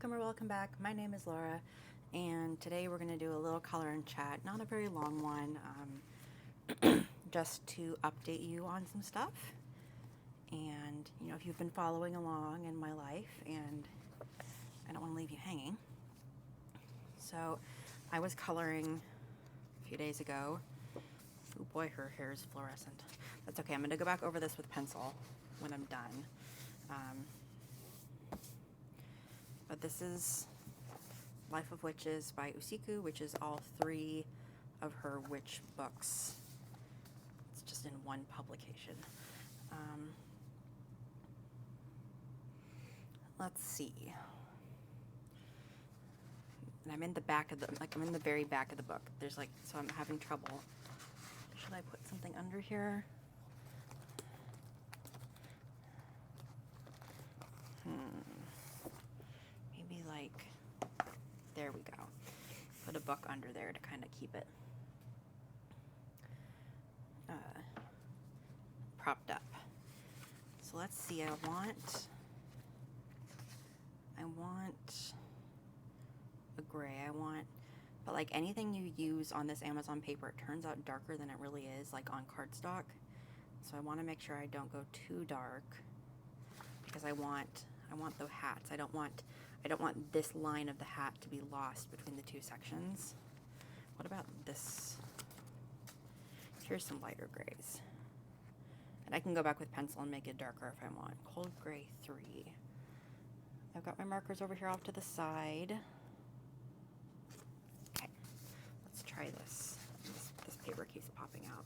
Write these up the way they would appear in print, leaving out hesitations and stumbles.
Welcome or welcome back. My name is Laura, and today we're going to do a little color and chat, not a very long one, just to update you on some stuff. And, you know, if you've been following along in my life, and I don't want to leave you hanging. So, I was coloring a few days ago. Oh boy, her hair is fluorescent. That's okay, I'm going to go back over this with pencil when I'm done. But this is Life of Witches by Usiku, which is all three of her witch books. It's just in one publication. Let's see. And I'm in the back of the, I'm in the very back of the book. There's like, so I'm having trouble. Should I put something under here? Maybe like, there we go. Put a book under there to kind of keep it propped up. So let's see, I want a gray. But like anything you use on this Amazon paper, it turns out darker than it really is, like on cardstock. So I want to make sure I don't go too dark, because I want the hats. I don't want this line of the hat to be lost between the two sections. What about this? Here's some lighter grays. And I can go back with pencil and make it darker if I want. Cold gray 3. I've got my markers over here off to the side. Okay, let's try this. This paper keeps popping out.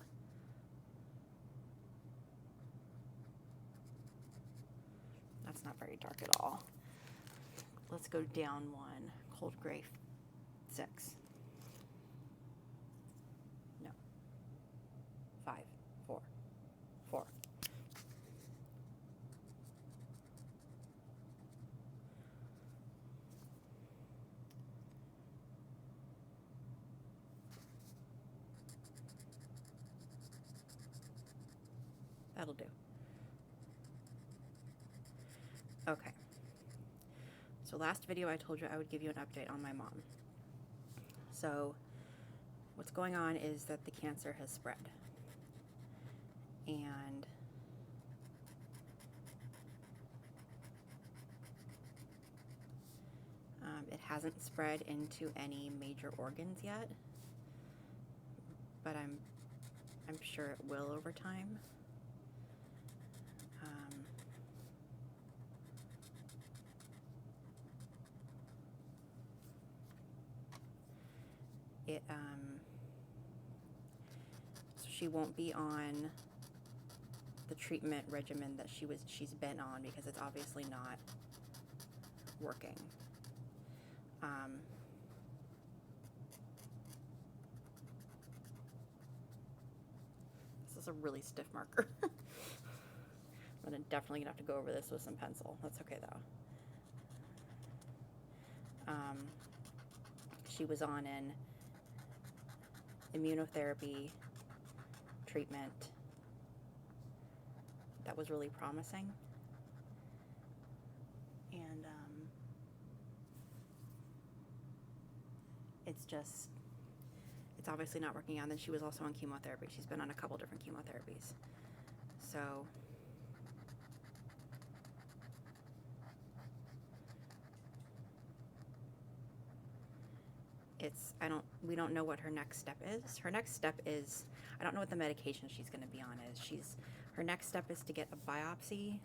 That's not very dark at all. Let's go down one. Cold gray 6. No. 5, 4, 4. That'll do. Okay. So last video I told you I would give you an update on my mom. So what's going on is that the cancer has spread. And it hasn't spread into any major organs yet, but I'm sure it will over time. So she won't be on the treatment regimen that she's been on, because it's obviously not working. This is a really stiff marker. I'm definitely gonna have to go over this with some pencil. That's okay though. She was on an immunotherapy treatment that was really promising, and it's obviously not working out. And then she was also on chemotherapy. She's been on a couple different chemotherapies. So we don't know what her next step is. Her next step is, I don't know what the medication she's going to be on is. Her next step is to get a biopsy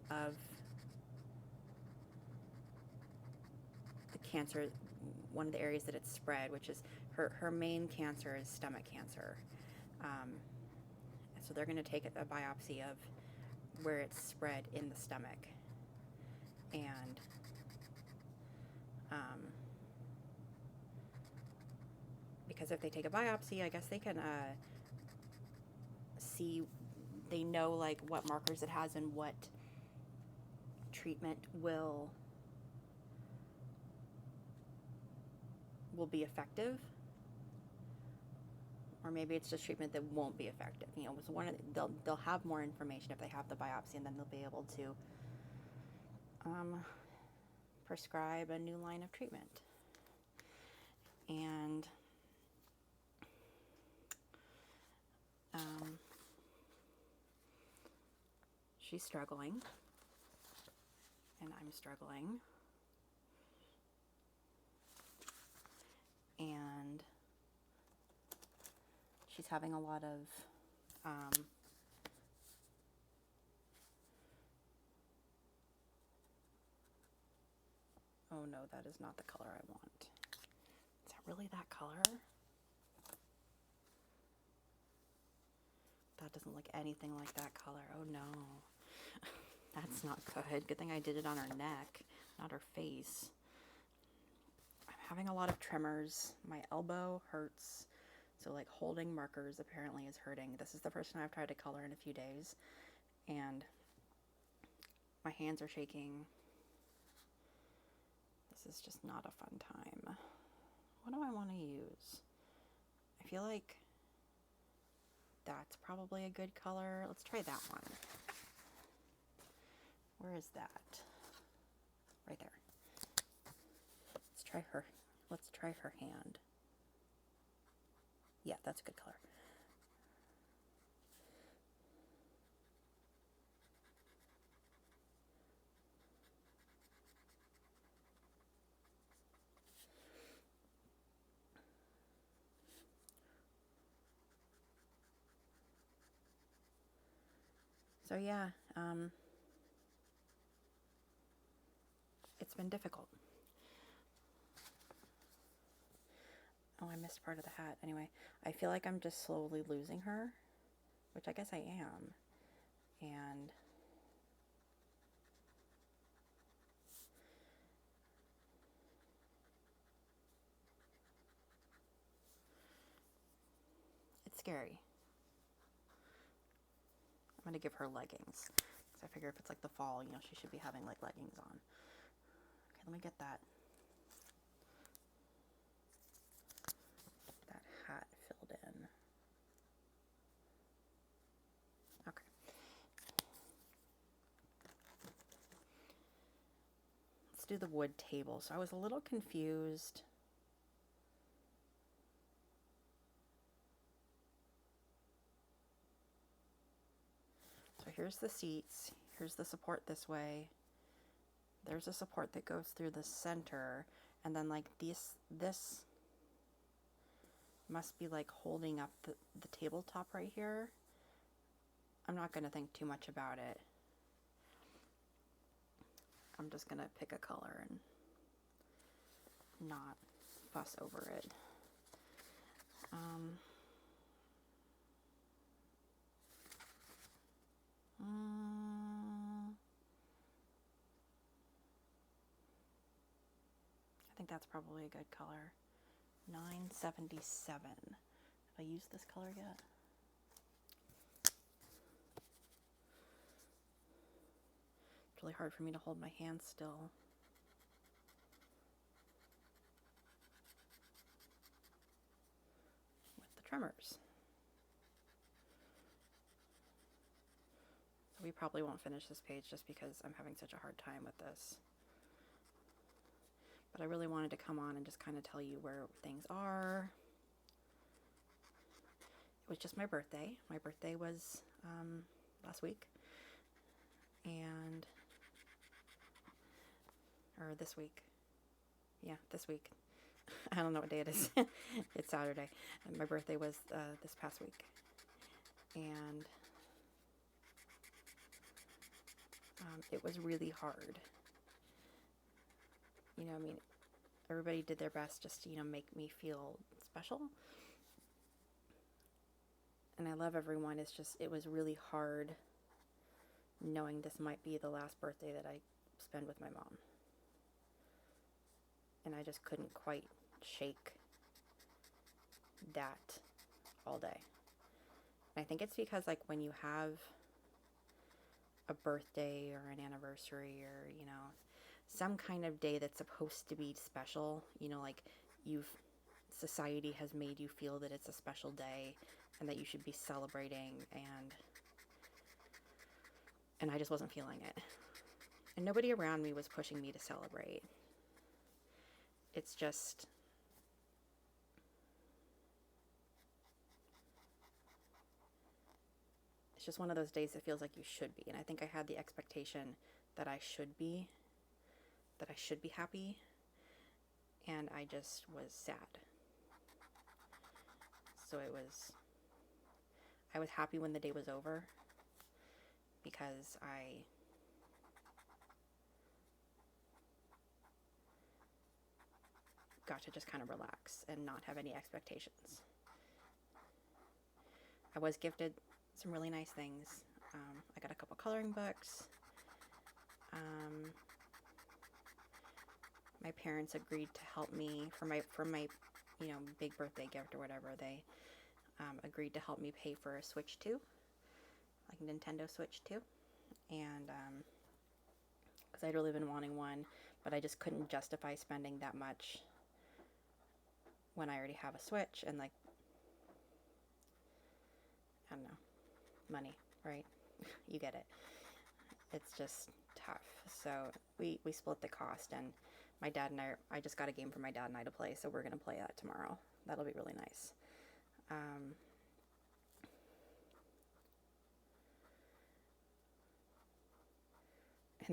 of the cancer, one of the areas that it's spread, which is her main cancer is stomach cancer. So they're going to take a biopsy of where it's spread in the stomach. And because if they take a biopsy, I guess they can see, they know like what markers it has and what treatment will be effective, or maybe it's just treatment that won't be effective. You know, so they'll have more information if they have the biopsy, and then they'll be able to prescribe a new line of treatment. And she's struggling, and I'm struggling, and she's having a lot of oh no, that is not the color I want. Is that really that color? That doesn't look anything like that color. Oh no. That's not good. Good thing I did it on her neck, not her face. I'm having a lot of tremors. My elbow hurts. So like holding markers apparently is hurting. This is the first time I've tried to color in a few days. And my hands are shaking. This is just not a fun time. What do I want to use? I feel like that's probably a good color. Let's try that one. Where is that? Right there. Let's try her. Let's try her hand. Yeah, that's a good color. So yeah, it's been difficult. Oh, I missed part of the hat. Anyway, I feel like I'm just slowly losing her, which I guess I am. And it's scary. I'm going to give her leggings. Because I figure if it's like the fall, you know, she should be having like leggings on. Okay, let me get that hat filled in. Okay. Let's do the wood table. So I was a little confused. So here's the seats. Here's the support this way. There's a support that goes through the center. And then like this must be like holding up the tabletop right here. I'm not going to think too much about it. I'm just going to pick a color and not fuss over it. I think that's probably a good color. 977. Have I used this color yet? It's really hard for me to hold my hand still. With the tremors. So we probably won't finish this page just because I'm having such a hard time with this. But I really wanted to come on and just kind of tell you where things are. It was just my birthday. My birthday was last week. Or this week. Yeah, this week. I don't know what day it is. It's Saturday. And my birthday was this past week. And it was really hard. You know, I mean, everybody did their best just to, you know, make me feel special. And I love everyone. It's just, it was really hard knowing this might be the last birthday that I spend with my mom. And I just couldn't quite shake that all day. And I think it's because, like, when you have a birthday or an anniversary or, you know, some kind of day that's supposed to be special, you know, like society has made you feel that it's a special day and that you should be celebrating, and I just wasn't feeling it. And nobody around me was pushing me to celebrate. It's just one of those days that feels like you should be. And I think I had the expectation that I should be happy, and I just was sad. So I was happy when the day was over, because I got to just kind of relax and not have any expectations. I was gifted some really nice things. I got a couple coloring books. My parents agreed to help me for my big birthday gift or whatever. They agreed to help me pay for a Switch 2, like Nintendo Switch 2, and because I'd really been wanting one, but I just couldn't justify spending that much when I already have a Switch, and like, I don't know, money, right? You get it. It's just tough. So we split the cost, and my dad and I just got a game for my dad and I to play, so we're going to play that tomorrow. That'll be really nice. And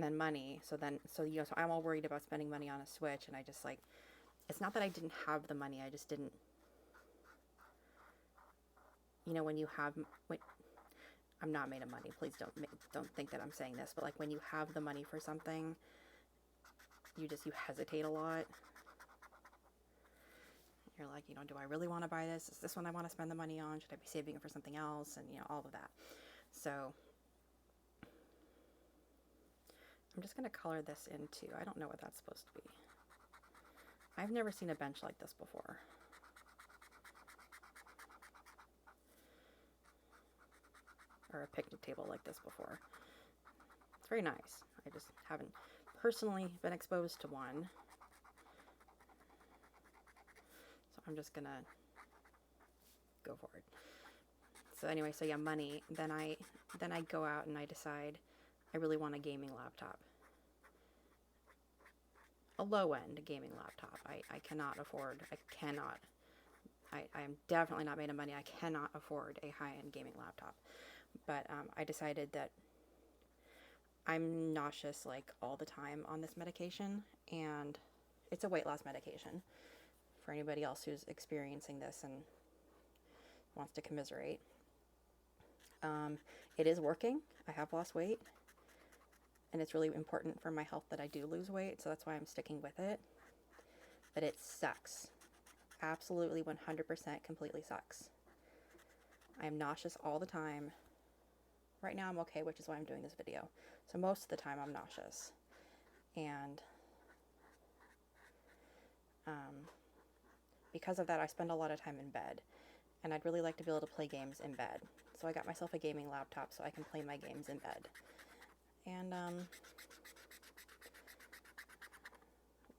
then money. So I'm all worried about spending money on a Switch, and I just like, it's not that I didn't have the money, I just didn't, when you have, I'm not made of money, please don't think that I'm saying this, but like when you have the money for something, you hesitate a lot. You're like, do I really want to buy this? Is this one I want to spend the money on? Should I be saving it for something else? And all of that. So I'm just going to color this into, I don't know what that's supposed to be. I've never seen a bench like this before. Or a picnic table like this before. It's very nice. I just haven't personally been exposed to one. So I'm just gonna go for it. So anyway, so yeah, money. Then I go out and I decide I really want a gaming laptop. A low-end gaming laptop. I cannot afford, I am definitely not made of money. I cannot afford a high-end gaming laptop. But I decided that I'm nauseous like all the time on this medication, and it's a weight loss medication for anybody else who's experiencing this and wants to commiserate. It is working. I have lost weight, and it's really important for my health that I do lose weight, so that's why I'm sticking with it. But it sucks. Absolutely 100% completely sucks. I am nauseous all the time. Right now I'm okay, which is why I'm doing this video. So most of the time I'm nauseous. And because of that, I spend a lot of time in bed. And I'd really like to be able to play games in bed. So I got myself a gaming laptop so I can play my games in bed. And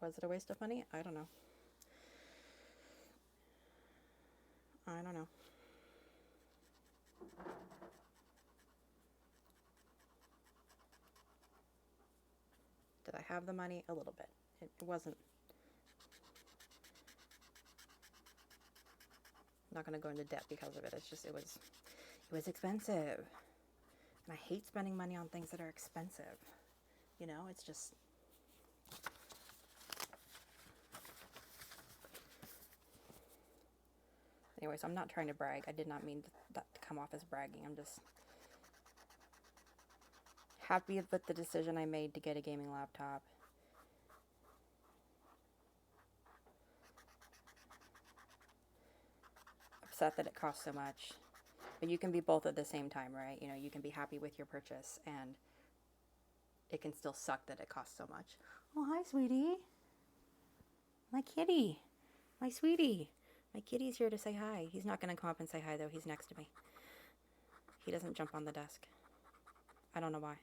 was it a waste of money? I don't know. Did I have the money? A little bit. It wasn't. I'm not going to go into debt because of it. It's just, it was expensive. And I hate spending money on things that are expensive. It's just... Anyway, so I'm not trying to brag. I did not mean that to come off as bragging. I'm just happy with the decision I made to get a gaming laptop. Upset that it costs so much. But you can be both at the same time, right? You can be happy with your purchase, and it can still suck that it costs so much. Oh, hi, sweetie. My kitty. My sweetie. My kitty's here to say hi. He's not going to come up and say hi, though. He's next to me. He doesn't jump on the desk. I don't know why.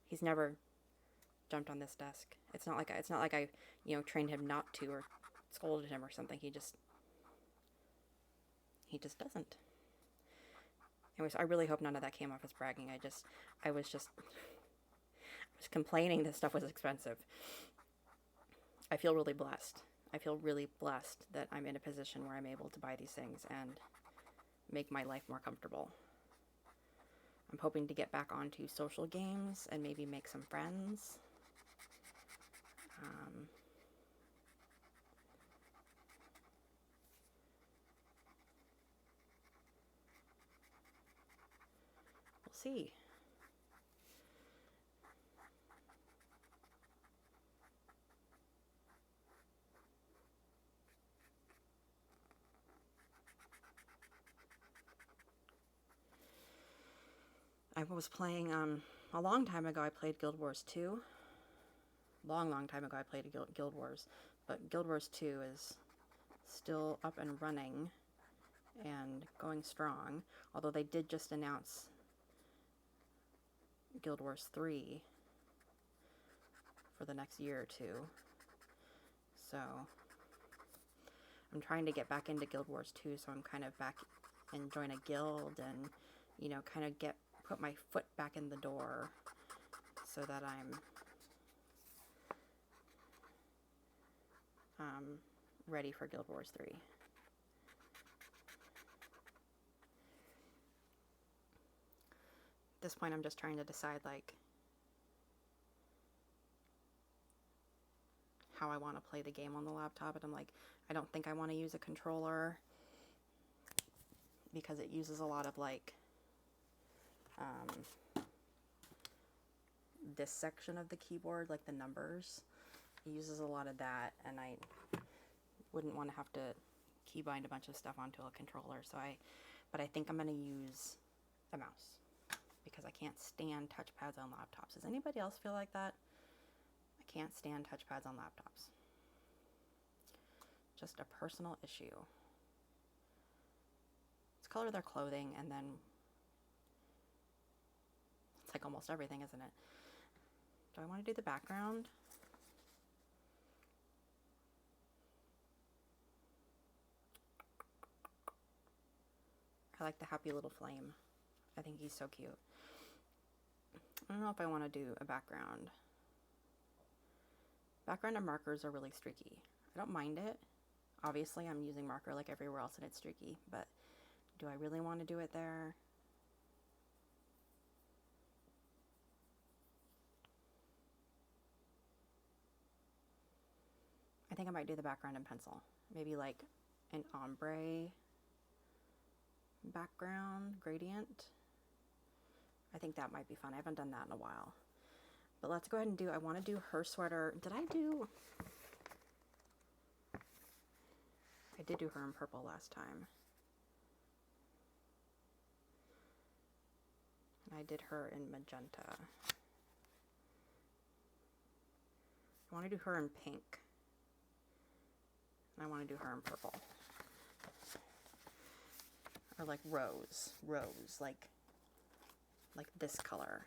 He's never jumped on this desk. It's not like I trained him not to or scolded him or something. He just doesn't. Anyways, I really hope none of that came off as bragging. I was was complaining this stuff was expensive. I feel really blessed. I feel really blessed that I'm in a position where I'm able to buy these things and make my life more comfortable. I'm hoping to get back onto social games and maybe make some friends. We'll see. I was playing, a long time ago I played Guild Wars 2. Long time ago I played Guild Wars. But Guild Wars 2 is still up and running and going strong. Although they did just announce Guild Wars 3 for the next year or two. So I'm trying to get back into Guild Wars 2, so I'm kind of back and join a guild and, you know, kind of put my foot back in the door so that I'm ready for Guild Wars 3. At this point, I'm just trying to decide, like, how I want to play the game on the laptop, and I'm like, I don't think I want to use a controller because it uses a lot of, like, this section of the keyboard, like the numbers. It uses a lot of that, and I wouldn't want to have to keybind a bunch of stuff onto a controller, but I think I'm going to use a mouse because I can't stand touchpads on laptops. Does anybody else feel like that? I can't stand touchpads on laptops. Just a personal issue. It's color of their clothing, and then it's like almost everything, isn't it? Do I want to do the background? I like the happy little flame. I think he's so cute. I don't know if I want to do a background. Background and markers are really streaky. I don't mind it. Obviously, I'm using marker like everywhere else and it's streaky, but do I really want to do it there? I think I might do the background in pencil. Maybe like an ombre background gradient. I think that might be fun. I haven't done that in a while. But let's go ahead and I want to do her sweater. I did do her in purple last time. And I did her in magenta. I want to do her in pink. And I want to do her in purple. Or like rose, like this color.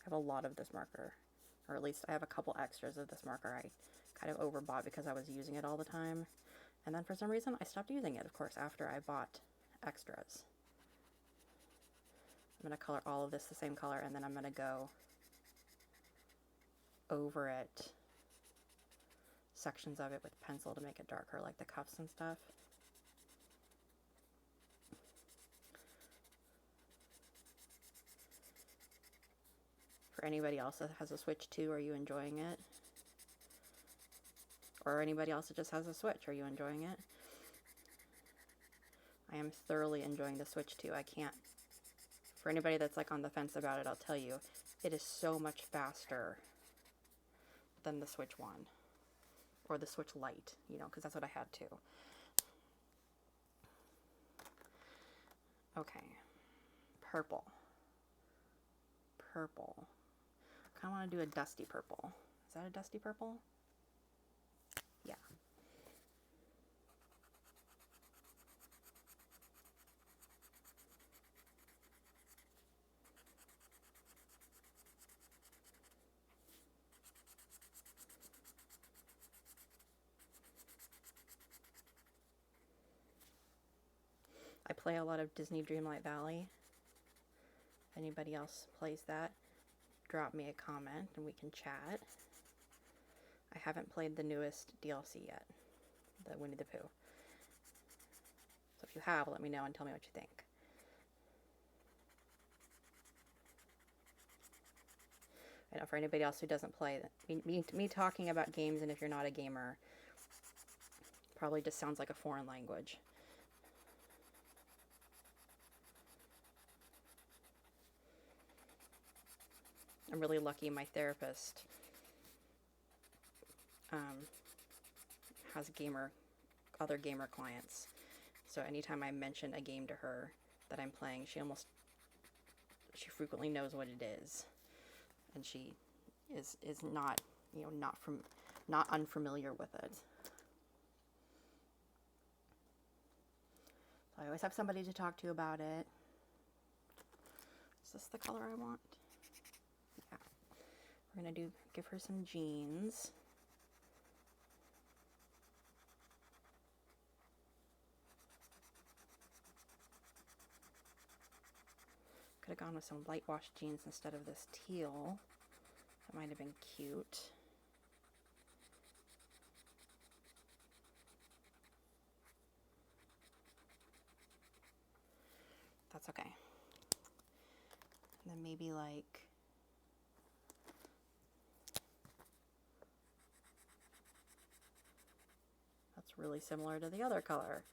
I have a lot of this marker, or at least I have a couple extras of this marker. I kind of overbought because I was using it all the time, and then for some reason I stopped using it, of course, after I bought extras. I'm going to color all of this the same color, and then I'm going to go over it, sections of it with pencil to make it darker, like the cuffs and stuff. For anybody else that has a Switch 2, are you enjoying it? Or anybody else that just has a Switch, are you enjoying it? I am thoroughly enjoying the Switch 2. I can't. For anybody that's like on the fence about it, I'll tell you, it is so much faster than the Switch 1. Or the Switch Lite, you know, because that's what I had too. Okay. Purple. Purple. I kind of want to do a dusty purple. Is that a dusty purple? Yeah. I play a lot of Disney Dreamlight Valley. If anybody else plays that, drop me a comment and we can chat. I haven't played the newest DLC yet, the Winnie the Pooh. So if you have, let me know and tell me what you think. I know for anybody else who doesn't play, me talking about games, and if you're not a gamer, probably just sounds like a foreign language. I'm really lucky my therapist has other gamer clients. So anytime I mention a game to her that I'm playing, she frequently knows what it is. And she is not, not unfamiliar with it. So I always have somebody to talk to about it. Is this the color I want? Yeah. We're gonna give her some jeans. Could have gone with some light wash jeans instead of this teal. That might have been cute. That's okay. And then maybe like that's really similar to the other color.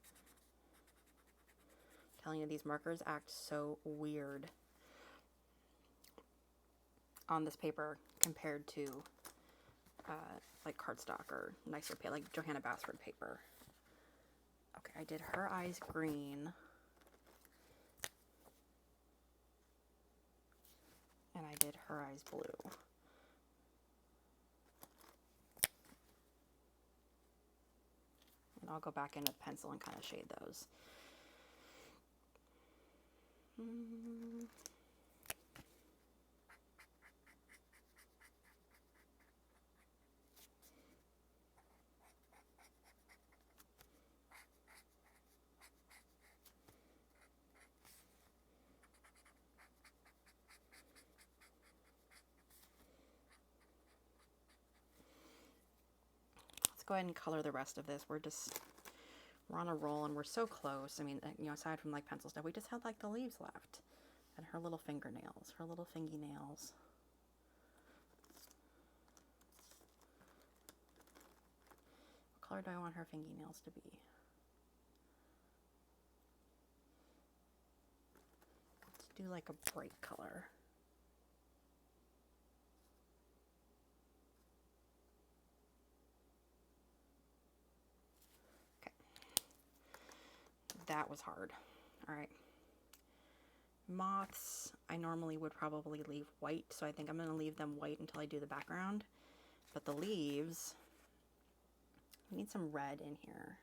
I'm telling you, these markers act so weird on this paper compared to like cardstock or nicer paper, like Johanna Basford paper. Okay, I did her eyes green. And I did her eyes blue. And I'll go back in with pencil and kind of shade those. Let's go ahead and color the rest of this. We're on a roll and we're so close. I mean, aside from like pencil stuff, we just had like the leaves left and her little fingernails, her little fingy nails. What color do I want her fingy nails to be? Let's do like a bright color. That was hard. All right. Moths, I normally would probably leave white, so I think I'm going to leave them white until I do the background. But the leaves, I need some red in here.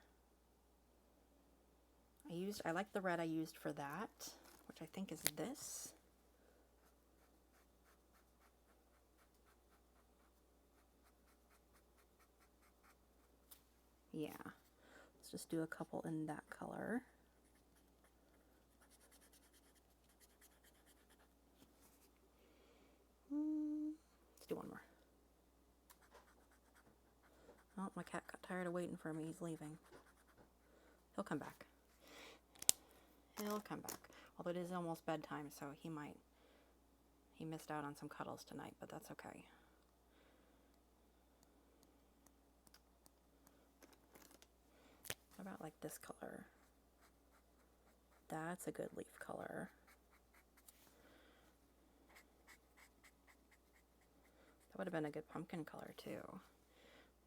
I like the red I used for that, which I think is this. Yeah. Let's just do a couple in that color. Let's do one more. Oh, my cat got tired of waiting for me. He's leaving. He'll come back. He'll come back. Although it is almost bedtime, so he missed out on some cuddles tonight, but that's okay. What about like this color? That's a good leaf color. That would have been a good pumpkin color too.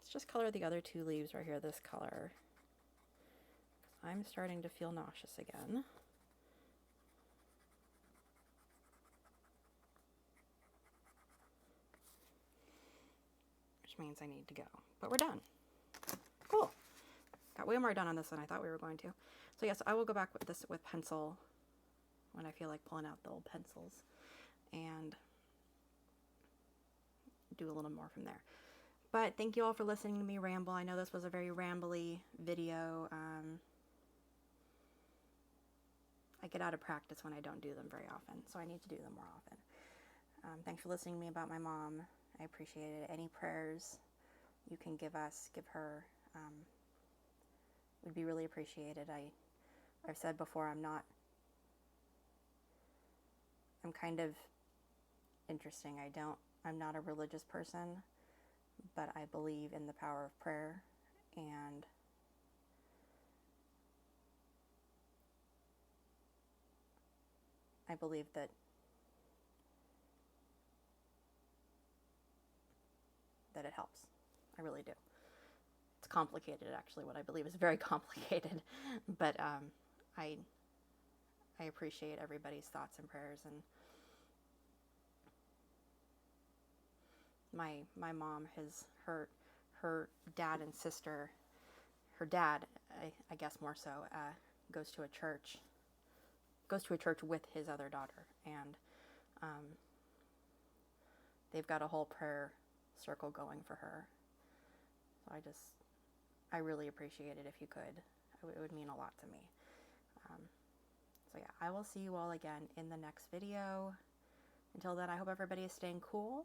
Let's just color the other two leaves right here this color. I'm starting to feel nauseous again. Which means I need to go. But we're done. Cool. Got way more done on this than I thought we were going to. So yes, I will go back with this with pencil when I feel like pulling out the old pencils and do a little more from there. But thank you all for listening to me ramble. I know this was a very rambly video. I get out of practice when I don't do them very often, so I need to do them more often. Thanks for listening to me about my mom. I appreciate it. Any prayers you can give us, give her, would be really appreciated. I've said before, I'm kind of interesting. I'm not a religious person, but I believe in the power of prayer, and I believe that it helps. I really do. It's complicated, actually. What I believe is very complicated, but I appreciate everybody's thoughts and prayers. And my mom has her dad and sister. Her dad, I guess more so, goes to a church with his other daughter, and they've got a whole prayer circle going for her. So I really appreciate it if you could. It would mean a lot to me. So yeah, I will see you all again in the next video. Until then, I hope everybody is staying cool.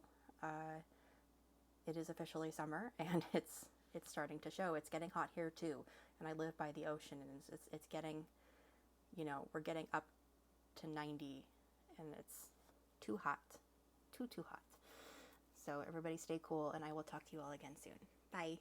It is officially summer, and it's starting to show. It's getting hot here too, and I live by the ocean, and it's getting, we're getting up to 90, and it's too hot, too hot. So everybody stay cool, and I will talk to you all again soon. Bye.